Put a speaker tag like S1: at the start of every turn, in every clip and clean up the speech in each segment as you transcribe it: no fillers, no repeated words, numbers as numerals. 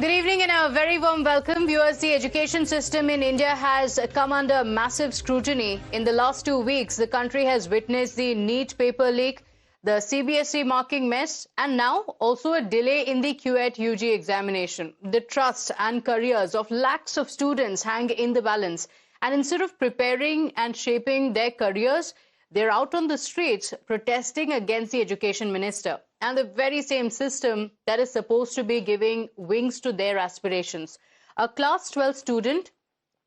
S1: Good evening and a very warm welcome. Viewers, the education system in India has come under massive scrutiny. In the last 2 weeks, the country has witnessed the NEET paper leak, the CBSE marking mess, and now also a delay in the QET UG examination. The trust and careers of lakhs of students hang in the balance. And instead of preparing and shaping their careers, they're out on the streets protesting against the education minister and the very same system that is supposed to be giving wings to their aspirations. A class 12 student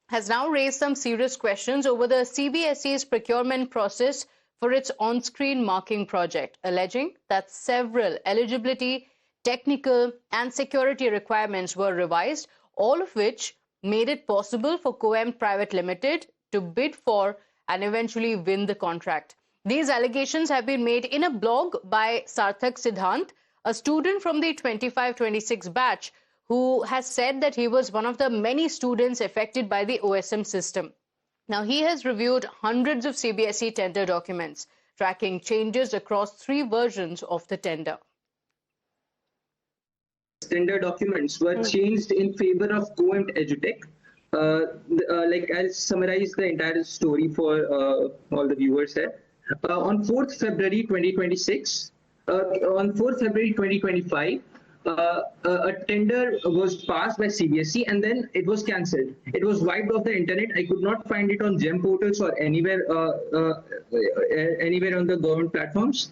S1: has now raised some serious questions over the CBSE's procurement process for its on-screen marking project, alleging that several eligibility, technical and security requirements were revised, all of which made it possible for Coem Private Limited to bid for and eventually win the contract. These allegations have been made in a blog by Sarthak Siddhant, a student from the 25-26 batch, who has said that he was one of the many students affected by the OSM system. Now, he has reviewed hundreds of CBSE tender documents, tracking changes across 3 versions of the tender.
S2: Tender documents were changed in favor of Coem Edutech. I'll summarize the entire story for all the viewers here. On 4th February 2026, on 4th February 2025, a tender was passed by CBSE and then it was cancelled. It was wiped off the internet. I could not find it on GEM portals or anywhere on the government platforms.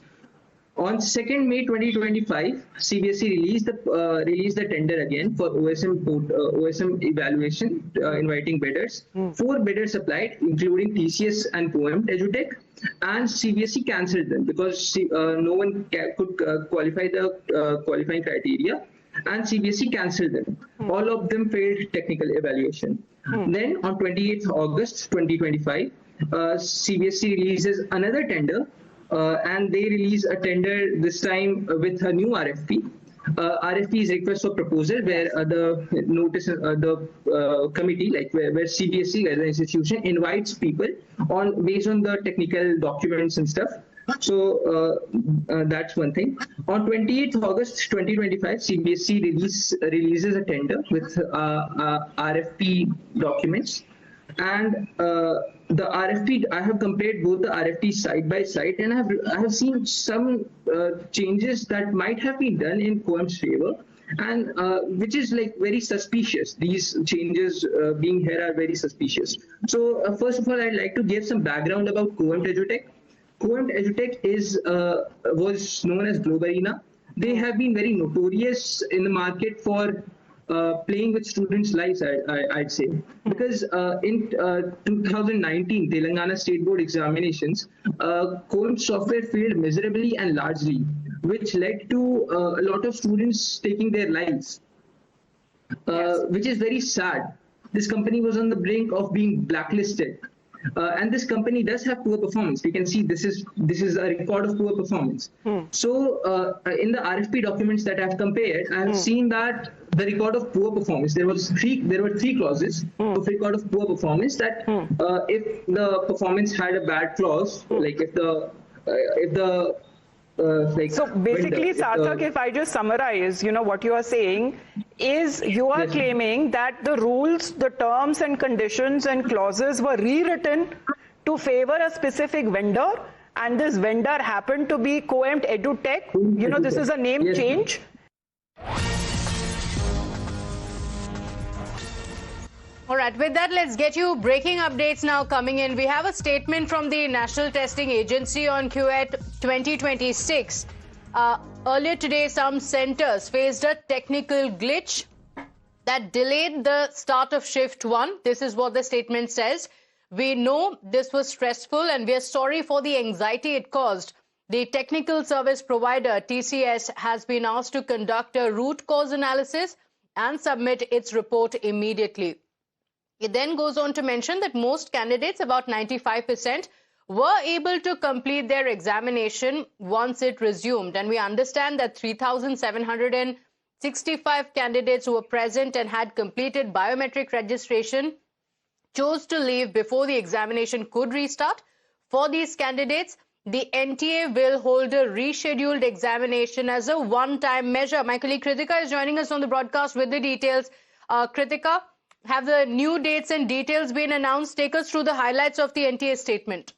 S2: On 2nd May 2025, CBSE released the tender again for OSM evaluation, inviting bidders. 4 bidders applied, including TCS and Coem Edutech, and CBSE cancelled them because no one could qualify the qualifying criteria, and CBSE cancelled them. All of them failed technical evaluation. Then on 28th August 2025, CBSE releases another tender. And they release a tender this time with a new RFP. RFP is request for proposal, where the notice, the committee, where CBSE as an institution invites people based on the technical documents and stuff. So that's one thing. On 28th August 2025, CBSE releases a tender with RFP documents. And the RFP, I have compared both the RFPs side by side, and I have seen some changes that might have been done in Coem's favor, and which is very suspicious. These changes being here are very suspicious. So first of all, I'd like to give some background about Coem Edutech. Coem Edutech was known as Globarina. They have been very notorious in the market for playing with students' lives, I'd say, because in 2019 Telangana State Board examinations, Coem software failed miserably and largely, which led to a lot of students taking their lives, which is very sad. This company was on the brink of being blacklisted. And this company does have poor performance. We can see this is a record of poor performance. So in the RFP documents that I've compared, I have seen that the record of poor performance, there were 3 clauses of record of poor performance, that if the performance had a bad clause, like if the
S3: so basically, Sarthak, if I just summarize, what you are saying is you are claiming that the rules, the terms and conditions and clauses were rewritten to favor a specific vendor, and this vendor happened to be Coem Edutech. This is a name change.
S1: All right, with that, let's get you breaking updates now coming in. We have a statement from the National Testing Agency on QET 2026. Earlier today, some centers faced a technical glitch that delayed the start of shift 1. This is what the statement says. We know this was stressful and we are sorry for the anxiety it caused. The technical service provider, TCS, has been asked to conduct a root cause analysis and submit its report immediately. It then goes on to mention that most candidates, about 95%, were able to complete their examination once it resumed. And we understand that 3,765 candidates who were present and had completed biometric registration chose to leave before the examination could restart. For these candidates, the NTA will hold a rescheduled examination as a one-time measure. My colleague Kritika is joining us on the broadcast with the details. Kritika, have the new dates and details been announced? Take us through the highlights of the NTA statement.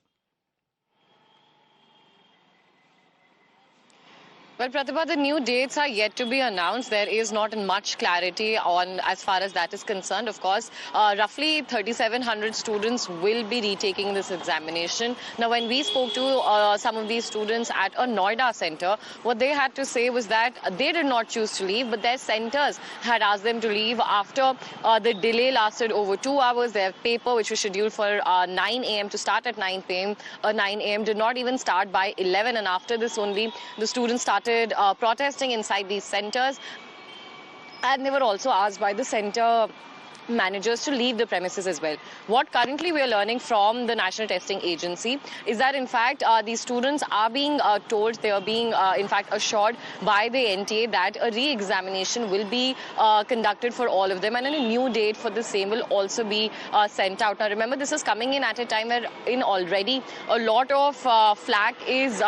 S4: Well, Pratibha, the new dates are yet to be announced. There is not much clarity on as far as that is concerned. Of course, roughly 3,700 students will be retaking this examination. Now, when we spoke to some of these students at a Noida center, what they had to say was that they did not choose to leave, but their centers had asked them to leave after the delay lasted over 2 hours. Their paper, which was scheduled for 9 a.m. to start at 9 p.m., 9 a.m. did not even start by 11. And after this only, the students started protesting inside these centers, and they were also asked by the center managers to leave the premises as well. What currently we are learning from the National Testing Agency is that in fact these students are being told, they are being in fact assured by the NTA that a re-examination will be conducted for all of them, and a new date for the same will also be sent out. Now remember, this is coming in at a time where already a lot of flack is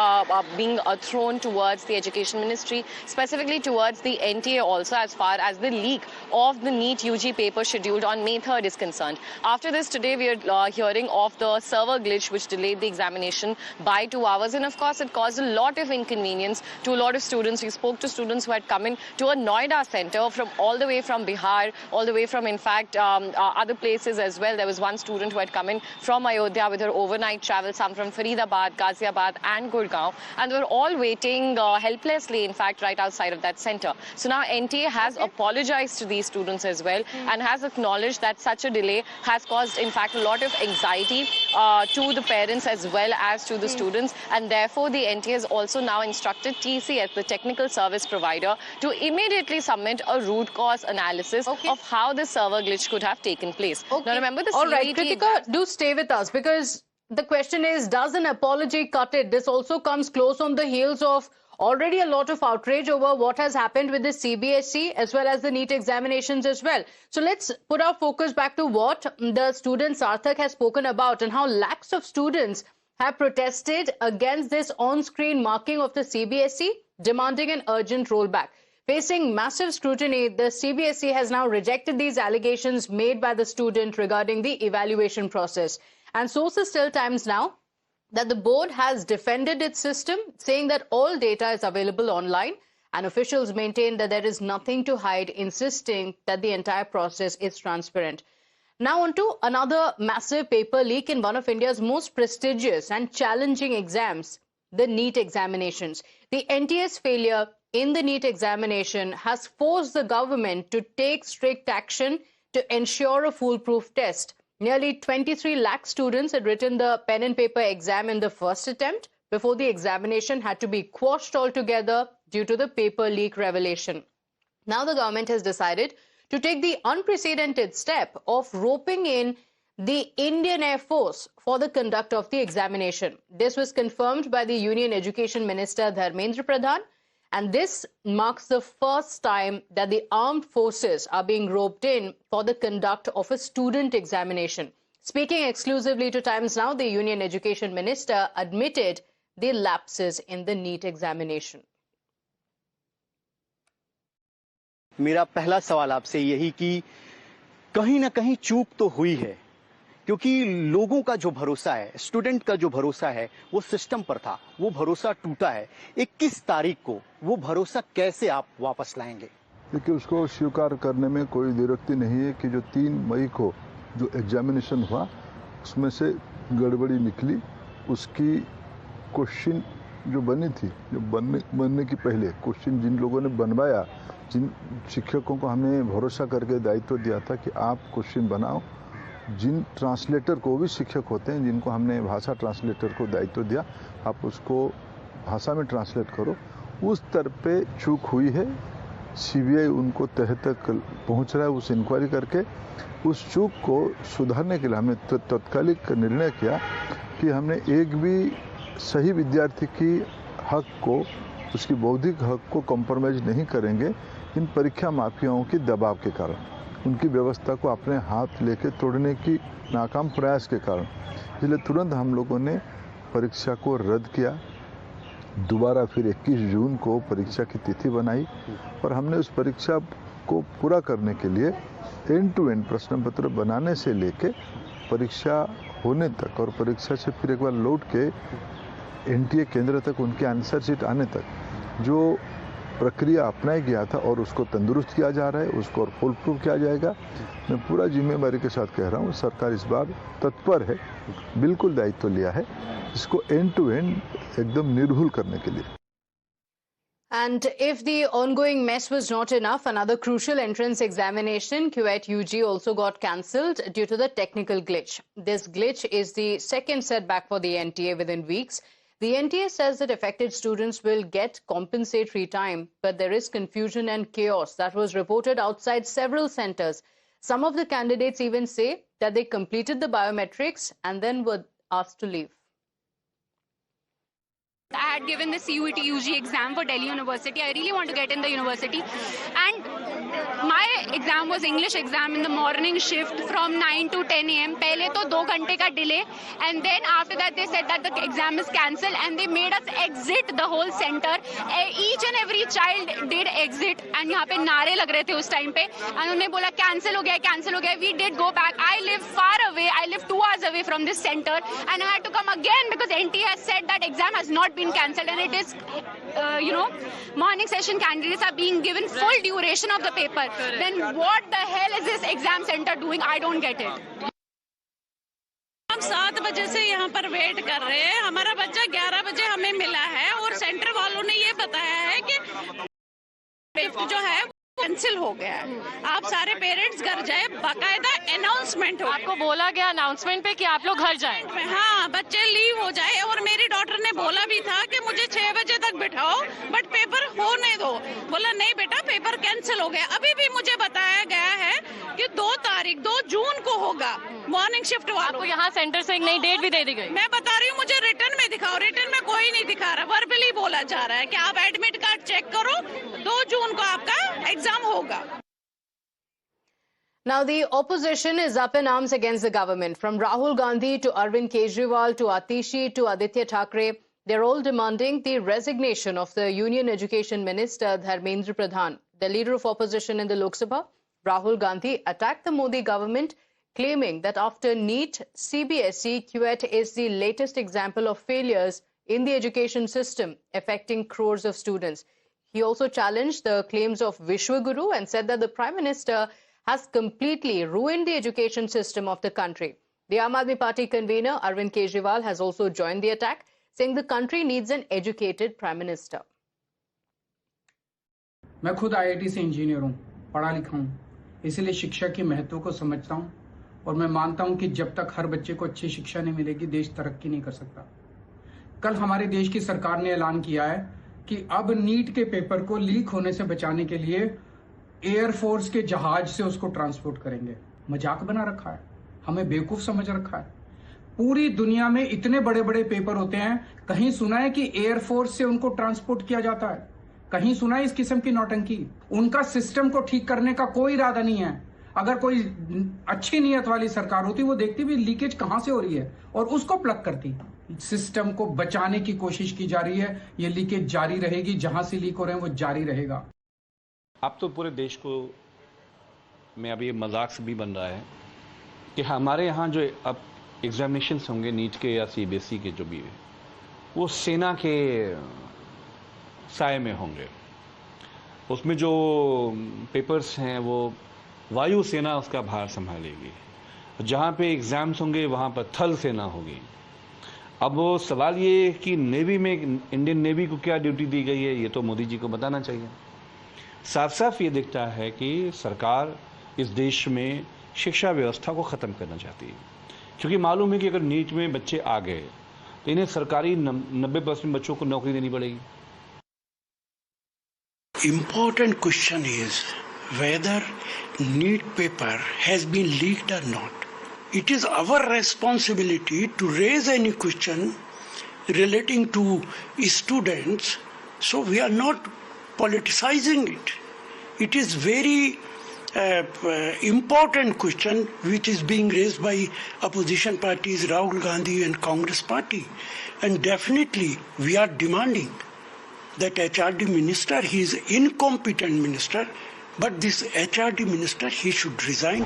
S4: being thrown towards the Education Ministry, specifically towards the NTA also, as far as the leak of the NEET UG paper schedule on May 3rd is concerned. After this, today we are hearing of the server glitch which delayed the examination by 2 hours, and of course it caused a lot of inconvenience to a lot of students. We spoke to students who had come in to a Noida center from all the way from Bihar, all the way from in fact other places as well. There was one student who had come in from Ayodhya with her overnight travel, some from Faridabad, Ghaziabad and Gurgaon, and they were all waiting helplessly in fact right outside of that center. So now NTA has apologized to these students as well and has acknowledged that such a delay has caused in fact a lot of anxiety to the parents as well as to the students, and therefore the NTA has also now instructed TCS, the technical service provider, to immediately submit a root cause analysis of how the server glitch could have taken place. Now remember, the
S1: all right, Kritika, do stay with us, because the question is, does an apology cut it? This also comes close on the heels of already a lot of outrage over what has happened with the CBSE as well as the NEET examinations as well. So let's put our focus back to what the student Sarthak has spoken about and how lakhs of students have protested against this on-screen marking of the CBSE, demanding an urgent rollback. Facing massive scrutiny, the CBSE has now rejected these allegations made by the student regarding the evaluation process. And sources tell Times Now that the board has defended its system, saying that all data is available online, and officials maintain that there is nothing to hide, insisting that the entire process is transparent. Now on to another massive paper leak in one of India's most prestigious and challenging exams, the NEET examinations. The NTA's failure in the NEET examination has forced the government to take strict action to ensure a foolproof test. Nearly 23 lakh students had written the pen and paper exam in the first attempt before the examination had to be quashed altogether due to the paper leak revelation. Now the government has decided to take the unprecedented step of roping in the Indian Air Force for the conduct of the examination. This was confirmed by the Union Education Minister Dharmendra Pradhan, and this marks the first time that the armed forces are being roped in for the conduct of a student examination. Speaking exclusively to Times Now, the Union Education Minister admitted the lapses in the NEET examination.
S5: मेरा पहला सवाल आपसे यही कि कहीं ना कहीं चूक तो हुई है, क्योंकि लोगों का जो भरोसा है, स्टूडेंट का जो भरोसा है, वो सिस्टम पर था, वो भरोसा टूटा है। 21 तारीख को वो भरोसा कैसे आप वापस लाएंगे?
S6: देखिए, उसको स्वीकार करने में कोई विरक्ति नहीं है कि जो 3 मई को जो एग्जामिनेशन हुआ उसमें से गड़बड़ी निकली। उसकी क्वेश्चन जो बनी थी, जो बनने की पहले क्वेश्चन जिन लोगों ने बनवाया, जिन शिक्षकों को हमने भरोसा करके दायित्व दिया था कि आप क्वेश्चन बनाओ, जिन ट्रांसलेटर को भी शिक्षक होते हैं, जिनको हमने भाषा ट्रांसलेटर को दायित्व दिया, आप उसको भाषा में ट्रांसलेट करो, उस स्तर पे चूक हुई है। सीबीआई उनको तह तक पहुंच रहा है उस इंक्वायरी करके। उस चूक को सुधारने के लिए हमने तत्कालिक निर्णय किया कि हमने एक भी सही विद्यार्थी की हक को, उसकी बौद्धिक हक को कॉम्प्रोमाइज नहीं करेंगे इन परीक्षा माफियाओं के दबाव के कारण, उनकी व्यवस्था को अपने हाथ लेके तोड़ने की नाकाम प्रयास के कारण। इसलिए तुरंत हम लोगों ने परीक्षा को रद्द किया, दोबारा फिर 21 जून को परीक्षा की तिथि बनाई और हमने उस परीक्षा को पूरा करने के लिए एंड टू एंड प्रश्न पत्र बनाने से लेके परीक्षा होने तक और परीक्षा से फिर एक बार लौट के एनटीए केंद्र तक उनके आंसर शीट आने तक जो प्रक्रिया अपनाया गया था और उसको तंदुरुस्त किया जा रहा है, उसको और फुल प्रूफ किया जाएगा। मैं पूरा जिम्मेदारी के साथ कह रहा हूँ, सरकार इस बार तत्पर है, बिल्कुल दायित्व लिया है इसको एंड टू एंड एकदम निर्भुल करने के लिए।
S1: And if the ongoing mess was not enough, another crucial entrance examination, QAT UG, also got cancelled due to the technical glitch. This glitch is the second setback for the NTA within weeks. The NTA says that affected students will get compensatory time, but there is confusion and chaos that was reported outside several centres. Some of the candidates even say that they completed the biometrics and then were asked to leave.
S7: I had given the CUET UG exam for Delhi University. I really want to get in the university. And my exam was English exam in the morning shift from 9 to 10 a.m. Pehle to 2 घंटे का delay. And then after that they said that the exam is cancelled and they made us exit the whole center. Each and every child did exit. And यहाँ पे नारे लग रहे थे उस time पे. And उन्होंने बोला cancel हो गया, cancel हो गया. We did go back. I live far away. I live 2 hours away from this center. And I had to come again because NT has said that exam has not been cancelled and it is, morning session candidates are being given full duration of the paper. Then what the hell is this exam center doing? I don't get it.
S8: हम 7 बजे से यहाँ पर wait कर रहे हैं। हमारा बच्चा 11 बजे हमें मिला है और सेंटर वालों ने ये बताया है कि जो है कैंसिल हो गया है। आप सारे पेरेंट्स घर जाए, बाकायदा अनाउंसमेंट हो।
S4: आपको बोला गया अनाउंसमेंट पे कि आप लोग घर जाएं।
S8: हाँ, बच्चे लीव हो जाए और मेरी डॉटर ने बोला भी था कि मुझे 6 बजे तक बिठाओ बट पेपर होने दो। बोला नहीं बेटा पेपर कैंसिल हो गया। अभी भी मुझे बताया गया है कि 2 जून को होगा मॉर्निंग शिफ्ट वालों।
S4: आपको यहाँ सेंटर से एक नई डेट भी दे दी गई।
S8: मैं बता रही हूँ, मुझे रिटर्न में दिखाओ। रिटर्न में कोई नहीं दिखा रहा, वर्बली बोला जा रहा है कि आप एडमिट कार्ड चेक करो, 2 जून को आपका एग्जाम होगा।
S1: Now, the opposition is up in arms against the government. From Rahul Gandhi to Arvind Kejriwal to Atishi to Aditya Thackeray, they're all demanding the resignation of the Union Education Minister Dharmendra Pradhan. The leader of opposition in the Lok Sabha, Rahul Gandhi, attacked the Modi government, claiming that after NEET, CBSE, QAT is the latest example of failures in the education system, affecting crores of students. He also challenged the claims of Vishwaguru and said that the Prime Minister has completely ruined the education system of the country. The Aam Aadmi Party convener Arvind Kejriwal has also joined the attack, saying the country needs an educated Prime Minister.
S9: मैं खुद IIT से engineer हूँ, पढ़ा लिखा हूँ, इसलिए शिक्षा के महत्व को समझता हूँ और मैं मानता हूँ कि जब तक हर बच्चे को अच्छी शिक्षा नहीं मिलेगी, देश तरक्की नहीं कर सकता। कल हमारे देश की सरकार ने ऐलान किया है कि अब नीट के पेपर को लीक होने से बचाने के लिए एयरफोर्स के जहाज से उसको ट्रांसपोर्ट करेंगे। मजाक बना रखा है, हमें बेवकूफ समझ रखा है। पूरी दुनिया में इतने बड़े बड़े पेपर होते हैं, कहीं सुना है कि एयरफोर्स से उनको ट्रांसपोर्ट किया जाता है? कहीं सुना है इस किस्म की नौटंकी? उनका सिस्टम को ठीक करने का कोई इरादा नहीं है। अगर कोई अच्छी नीयत वाली सरकार होती, वो देखती भी लीकेज कहां से हो रही है और उसको प्लग करती। सिस्टम को बचाने की कोशिश की जा रही है, ये लीकेज जारी रहेगी, जहां से लीक हो रहे हैं वो जारी रहेगा।
S10: अब तो पूरे देश को में अभी मजाक से भी बन रहा है कि हमारे यहाँ जो अब एग्जामिनेशंस होंगे नीट के या सीबीएसई के जो भी है, वो सेना के साए में होंगे। उसमें जो पेपर्स हैं वो वायुसेना उसका भार संभालेगी। जहाँ पे एग्ज़ाम्स होंगे वहाँ पर थल सेना होगी। अब वो सवाल ये कि नेवी में इंडियन नेवी को क्या ड्यूटी दी गई है, ये तो मोदी जी को बताना चाहिए। साफ साफ ये दिखता है कि सरकार इस देश में शिक्षा व्यवस्था को ख़त्म करना चाहती है, क्योंकि मालूम है कि अगर नीट में बच्चे आ गए तो इन्हें सरकारी 90% बच्चों को नौकरी देनी पड़ेगी।
S11: Important question is whether NEET paper has been leaked or not. It is our responsibility to raise any question relating to students, so we are not politicizing it. It is very important question which is being raised by opposition parties, Rahul Gandhi and Congress party. And definitely we are demanding that HRD minister, he is incompetent minister, but this HRD minister, he should resign.